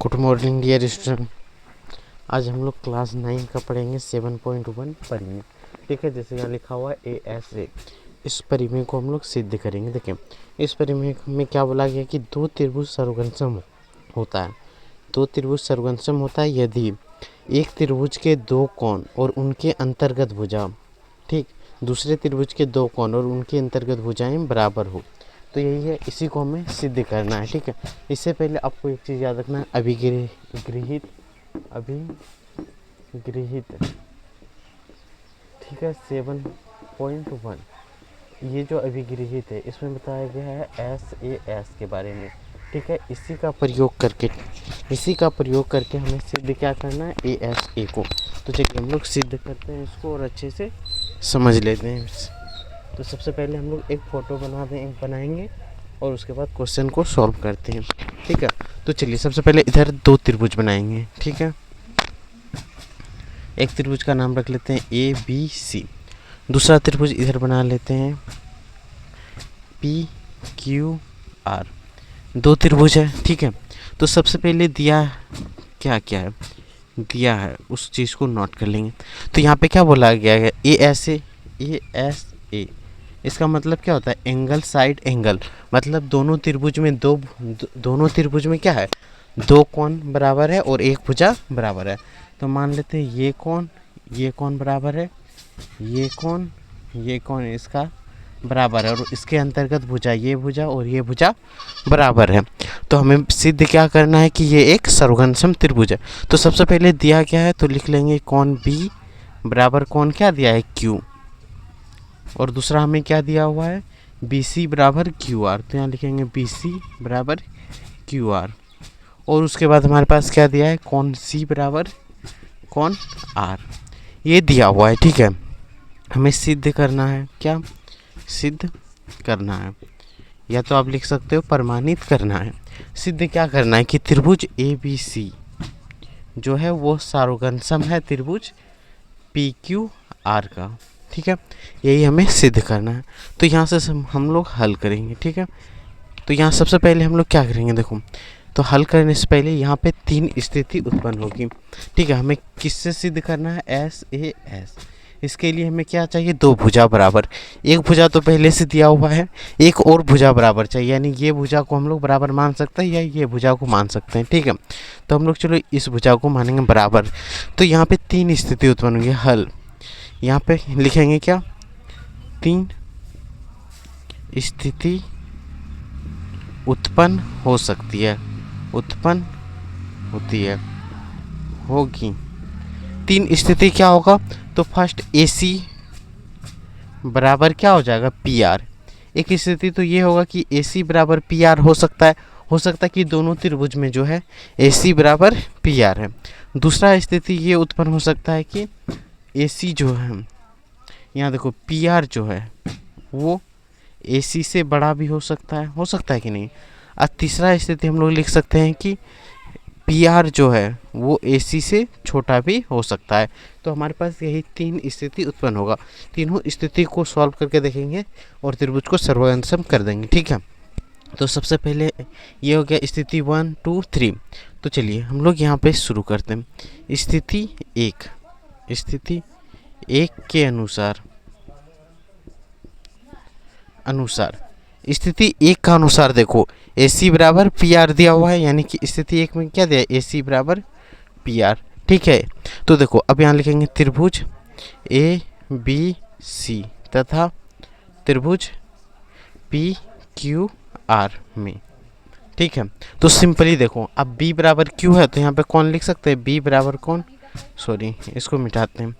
Good morning dear student. आज हम लोग क्लास 9 का पढ़ेंगे 7.1 परिमेय। ठीक है, जैसे यहाँ लिखा हुआ है ASA। इस परिमेय को हम लोग सिद्ध करेंगे। देखें, इस परिमेय में क्या बोला गया कि दो त्रिभुज सर्वगमसम होता है। दो त्रिभुज सर्वगमसम होता है यदि एक त्रिभुज के दो कोण और उनके अंतर्गत भुजा, ठीक, दूसरे त्रिभुज के दो कोण और उनकी अंतर्गत भुजाएं बराबर हो। तो यही है, इसी को हमें सिद्ध करना है। ठीक है, इससे पहले आपको एक चीज़ याद रखना है, अभिगृहित ठीक है 7.1। ये जो अभिगृहित है इसमें बताया गया है SAS के बारे में। ठीक है, इसी का प्रयोग करके हमें सिद्ध क्या करना है, ASA को। तो चलिए हम लोग सिद्ध करते हैं इसको और अच्छे से समझ लेते हैं। तो सबसे पहले हम लोग एक फ़ोटो बनाएंगे और उसके बाद क्वेश्चन को सॉल्व करते हैं। ठीक है, तो चलिए सबसे पहले इधर दो त्रिभुज बनाएंगे। ठीक है, एक त्रिभुज का नाम रख लेते हैं ABC। दूसरा त्रिभुज इधर बना लेते हैं PQR। दो त्रिभुज है। ठीक है, तो सबसे पहले दिया क्या है, दिया है उस चीज़ को नोट कर लेंगे। तो यहाँ पे क्या बोला गया है, ASA। इसका मतलब क्या होता है, एंगल साइड एंगल। मतलब दोनों त्रिभुज में क्या है, दो कोण बराबर है और एक भुजा बराबर है। तो मान लेते हैं ये कोण बराबर है, ये कोण इसका बराबर है और इसके अंतर्गत भुजा, ये भुजा और ये भुजा बराबर है। तो हमें सिद्ध क्या करना है कि ये एक सर्वगमसम त्रिभुज है। तो सबसे पहले दिया क्या है, तो लिख लेंगे कोण B बराबर कोण क्या दिया है, Q। और दूसरा हमें क्या दिया हुआ है, BC बराबर QR। तो यहाँ लिखेंगे BC बराबर QR। और उसके बाद हमारे पास क्या दिया है, कोण C बराबर कोण R। ये दिया हुआ है। ठीक है, हमें सिद्ध करना है। क्या सिद्ध करना है, या तो आप लिख सकते हो प्रमाणित करना है। सिद्ध क्या करना है कि त्रिभुज ABC जो है वो सर्वगमसम है त्रिभुज PQR का। ठीक है, यही हमें सिद्ध करना है। तो यहाँ से हम लोग हल करेंगे। ठीक है, तो यहाँ सबसे पहले हम लोग क्या करेंगे, देखो, तो हल करने से पहले यहाँ पे तीन स्थिति उत्पन्न होगी। ठीक है, हमें किससे सिद्ध करना है, SAS। इसके लिए हमें क्या चाहिए, दो भुजा बराबर। एक भुजा तो पहले से दिया हुआ है, एक और भुजा बराबर चाहिए। यानी ये भुजा को हम लोग बराबर मान सकते हैं या ये भुजा को मान सकते हैं। ठीक है, तो हम लोग चलो इस भुजा को मानेंगे बराबर। तो यहाँ पे तीन स्थिति उत्पन्न होगी। हल यहाँ पे लिखेंगे क्या, तीन स्थिति उत्पन्न हो सकती है, उत्पन्न होती है, होगी। तीन स्थिति क्या होगा, तो फर्स्ट AC बराबर क्या हो जाएगा, PR। एक स्थिति तो ये होगा कि AC बराबर PR हो सकता है कि दोनों त्रिभुज में जो है AC बराबर PR है। दूसरा स्थिति ये उत्पन्न हो सकता है कि AC जो है, यहाँ देखो PR जो है वो AC से बड़ा भी हो सकता है कि नहीं। और तीसरा स्थिति हम लोग लिख सकते हैं कि PR जो है वो AC से छोटा भी हो सकता है। तो हमारे पास यही तीन स्थिति उत्पन्न होगा। तीनों स्थिति को सॉल्व करके देखेंगे और त्रिभुज को सर्वगमसम कर देंगे। ठीक है, तो सबसे पहले ये हो गया स्थिति 1 2 3। तो चलिए हम लोग यहाँ पे शुरू करते हैं। स्थिति एक के अनुसार स्थिति एक का अनुसार देखो AC बराबर PR दिया हुआ है, यानी कि स्थिति एक में क्या दिया है, AC बराबर PR। ठीक है, तो देखो अब यहाँ लिखेंगे त्रिभुज ABC तथा त्रिभुज PQR में। ठीक है, तो सिंपली देखो अब B बराबर Q है तो यहाँ पे कौन लिख सकते हैं, B बराबर कौन, सॉरी इसको मिटाते हैं।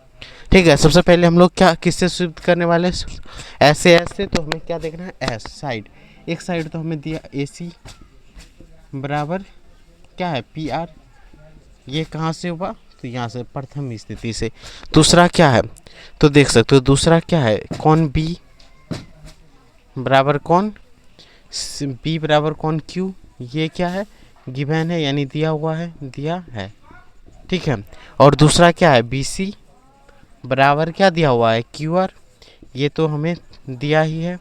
ठीक है, सबसे पहले हम लोग क्या किससे सिद्ध करने वाले हैं, SAS से। तो हमें क्या देखना है, S साइड। एक साइड तो हमें दिया AC बराबर क्या है, PR। ये कहाँ से हुआ, तो यहाँ से प्रथम स्थिति से। दूसरा क्या है, तो देख सकते हो दूसरा क्या है, कोण B बराबर कोण B बराबर कोण Q। ये क्या है, गिवन है, यानी दिया है। ठीक है, और दूसरा क्या है, BC बराबर क्या दिया हुआ है, QR। ये तो हमें दिया ही है।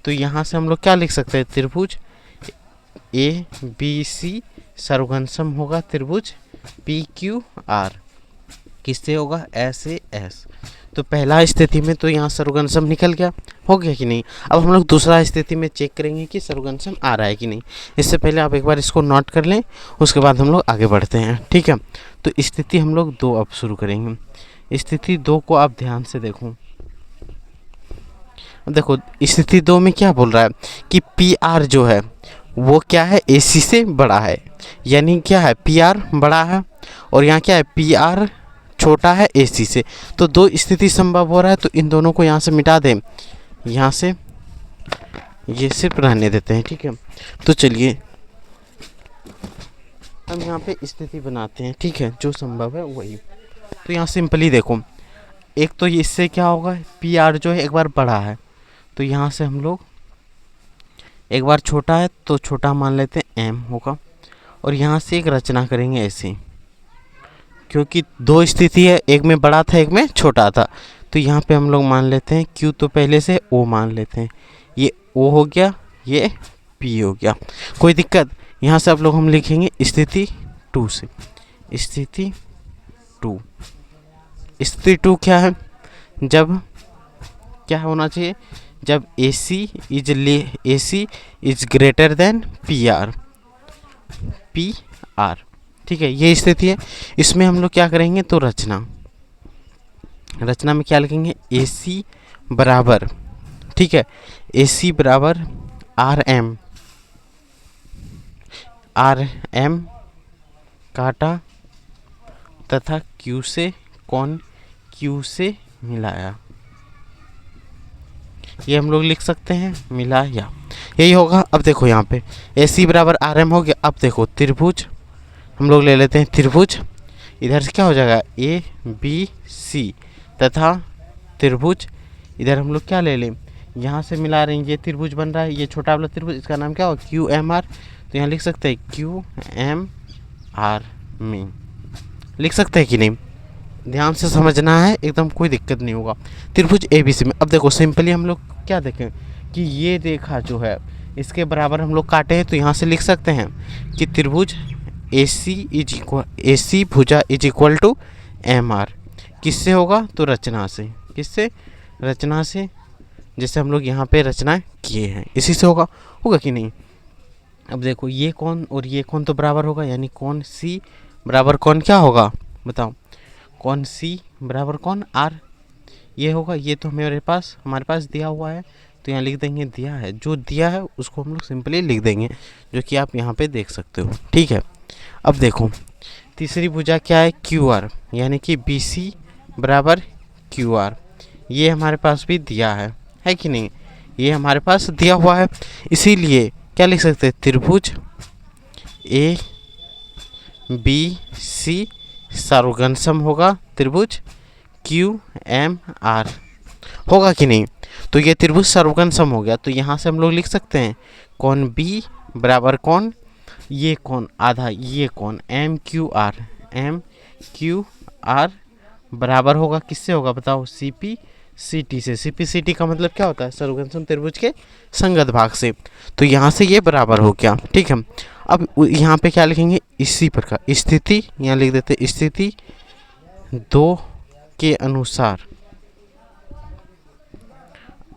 तो यहाँ से हम लोग क्या लिख सकते हैं, त्रिभुज ABC सर्वघनसम होगा त्रिभुज पी क्यू आर, किससे होगा, एस ए एस। तो पहला स्थिति में तो यहाँ सर्वघनसम निकल गया, हो गया कि नहीं। अब हम लोग दूसरा स्थिति में चेक करेंगे कि सर्वघनसम आ रहा है कि नहीं। इससे पहले आप एक बार इसको नोट कर लें, उसके बाद हम लोग आगे बढ़ते हैं, ठीक है। तो स्थिति हम लोग 2 अब शुरू करेंगे। स्थिति 2 को आप ध्यान से देखो। देखो स्थिति 2 में क्या बोल रहा है कि पी आर जो है वो क्या है, ए सी से बड़ा है। यानी क्या है, पी आर बड़ा है और यहाँ क्या है, पी आर छोटा है ए सी से। तो 2 स्थिति संभव हो रहा है, तो इन दोनों को यहाँ से मिटा दें, यहाँ से ये सिर्फ रहने देते हैं, ठीक है। तो चलिए हम यहाँ पे स्थिति बनाते हैं, ठीक है, जो संभव है वही। तो यहाँ सिंपली देखो, एक तो इससे क्या होगा, पी आर जो है एक बार बड़ा है, तो यहाँ से हम लोग एक बार छोटा है तो छोटा मान लेते हैं एम होगा, और यहाँ से एक रचना करेंगे ऐसे, क्योंकि 2 स्थिति है, एक में बड़ा था एक में छोटा था। तो यहाँ पे हम लोग मान लेते हैं क्यू, तो पहले से ओ मान लेते हैं, ये ओ हो गया, ये पी हो गया, कोई दिक्कत। यहाँ से आप लोग हम लिखेंगे स्थिति 2 से, स्थिति 2। स्थिति 2 क्या है, जब क्या होना चाहिए, जब A C is greater than P R, ठीक है, ये स्थिति है। इसमें हम लोग क्या करेंगे, तो रचना में क्या लिखेंगे, ए सी बराबर, ठीक है, ए सी बराबर आर एम काटा तथा क्यू से कौन क्यू से मिलाया, ये हम लोग लिख सकते हैं, मिलाया, यही होगा। अब देखो यहाँ पे ए सी बराबर आर एम हो गया। अब देखो त्रिभुज हम लोग ले लेते हैं, त्रिभुज इधर से क्या हो जाएगा, ए बी सी, तथा त्रिभुज इधर हम लोग क्या ले लें, यहाँ से मिला रहे हैं, ये त्रिभुज बन रहा है, ये छोटा वाला त्रिभुज, इसका नाम क्या होगा, क्यू एम आर। तो यहाँ लिख सकते हैं क्यू एम आर में, लिख सकते हैं कि नहीं, ध्यान से समझना है, एकदम कोई दिक्कत नहीं होगा। त्रिभुज ए बी सी में अब देखो सिंपली हम लोग क्या देखें कि ये रेखा जो है इसके बराबर हम लोग काटे हैं, तो यहाँ से लिख सकते हैं कि त्रिभुज ए सी भुजा is equal to M R, किससे होगा, तो रचना से, किससे, रचना से, जैसे हम लोग यहाँ पे रचना किए हैं इसी से होगा कि नहीं। अब देखो ये कौन और ये कौन तो बराबर होगा, यानी कौन सी बराबर कौन क्या होगा, बताओ, कौन सी बराबर कौन आर, ये होगा। ये तो हमारे पास दिया हुआ है, तो यहाँ लिख देंगे दिया है, जो दिया है उसको हम लोग सिंपली लिख देंगे, जो कि आप यहाँ पे देख सकते हो, ठीक है। अब देखो तीसरी भुजा क्या है, क्यू आर, यानी कि बी सी बराबर क्यू आर, ये हमारे पास भी दिया है कि नहीं, ये हमारे पास दिया हुआ है, इसीलिए क्या लिख सकते हैं, त्रिभुज ए बी सी सर्वघनसम होगा त्रिभुज क्यू एम आर, होगा कि नहीं। तो ये त्रिभुज सर्वघनसम हो गया, तो यहाँ से हम लोग लिख सकते हैं कौन बी बराबर कौन, ये कौन आधा, ये कौन एम क्यू आर बराबर होगा, किससे होगा बताओ, सी पी सी टी से। सी पी सी टी का मतलब क्या होता है, सर्वघनसम त्रिभुज के संगत भाग से। तो यहाँ से ये बराबर हो गया, ठीक है। अब यहाँ पे क्या लिखेंगे, इसी प्रकार स्थिति, यहाँ लिख देते स्थिति 2 के अनुसार,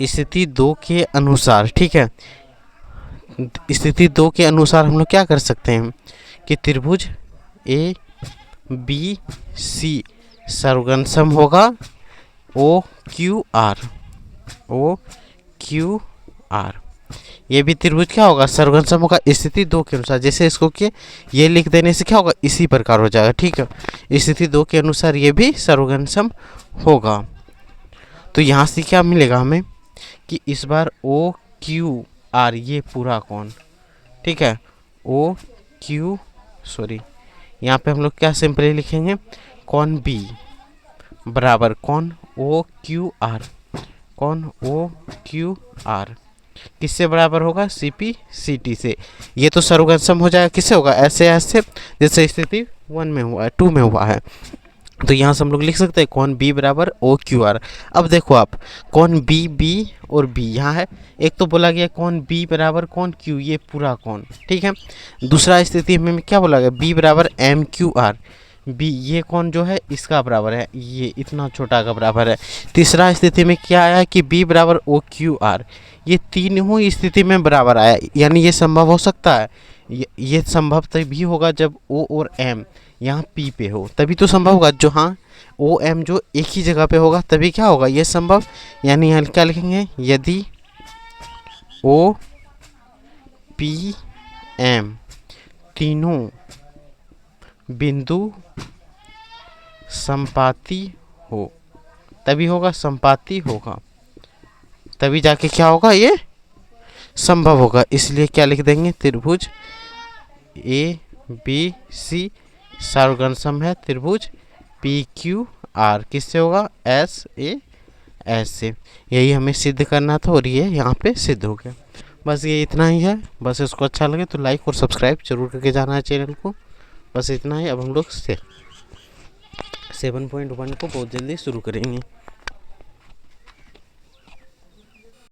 स्थिति 2 के अनुसार, ठीक है। स्थिति 2 के अनुसार हम लोग क्या कर सकते हैं कि त्रिभुज ए बी सी सर्वघनसम होगा ओ क्यू आर, ये भी त्रिभुज क्या होगा, सर्वघनसम होगा स्थिति 2 के अनुसार। जैसे इसको कि ये लिख देने से क्या होगा, इसी प्रकार हो जाएगा, ठीक है। स्थिति 2 के अनुसार ये भी सर्वघनसम होगा। तो यहाँ से क्या मिलेगा हमें कि इस बार ओ क्यू आर, ये पूरा कौन, ठीक है, ओ क्यू यहाँ पे हम लोग क्या सिंपली लिखेंगे, कौन बी बराबर कौन ओ क्यू आर, किससे बराबर होगा, सी पी सी टी से। ये तो सर्वघनसम हो जाएगा, किससे होगा, ऐसे जैसे स्थिति 1 में हुआ है, 2 में हुआ है। तो यहाँ से हम लोग लिख सकते हैं कौन बी बराबर ओ क्यू आर। अब देखो आप, कौन बी बी और बी यहाँ है, एक तो बोला गया कौन बी बराबर कौन क्यू, ये पूरा कौन, ठीक है। दूसरा स्थिति में क्या बोला गया, बी बराबर एम क्यू आर, बी ये कौन जो है इसका बराबर है, ये इतना छोटा का बराबर है। तीसरा स्थिति में क्या आया कि बी बराबर ओ क्यू आर, ये तीनों स्थिति में बराबर आया, यानी ये संभव हो सकता है, ये संभव तभी होगा जब ओ और एम यहाँ पी पे हो, तभी तो संभव होगा। जो हाँ ओ एम जो एक ही जगह पे होगा तभी क्या होगा ये संभव, यानी यहाँ क्या लिखेंगे, यदि ओ पी एम तीनों बिंदु संपाती हो, तभी होगा, संपाती होगा तभी जाके क्या होगा ये संभव होगा। इसलिए क्या लिख देंगे, त्रिभुज ए बी सी सार्वघन है त्रिभुज पी क्यू आर, किससे होगा, एस ए एस से। यही हमें सिद्ध करना था और ये यहाँ पे सिद्ध हो गया। बस ये इतना ही है, बस इसको अच्छा लगे तो लाइक और सब्सक्राइब जरूर करके जाना है चैनल को। बस इतना ही। अब हम लोग 7.1 को बहुत जल्दी शुरू करेंगे।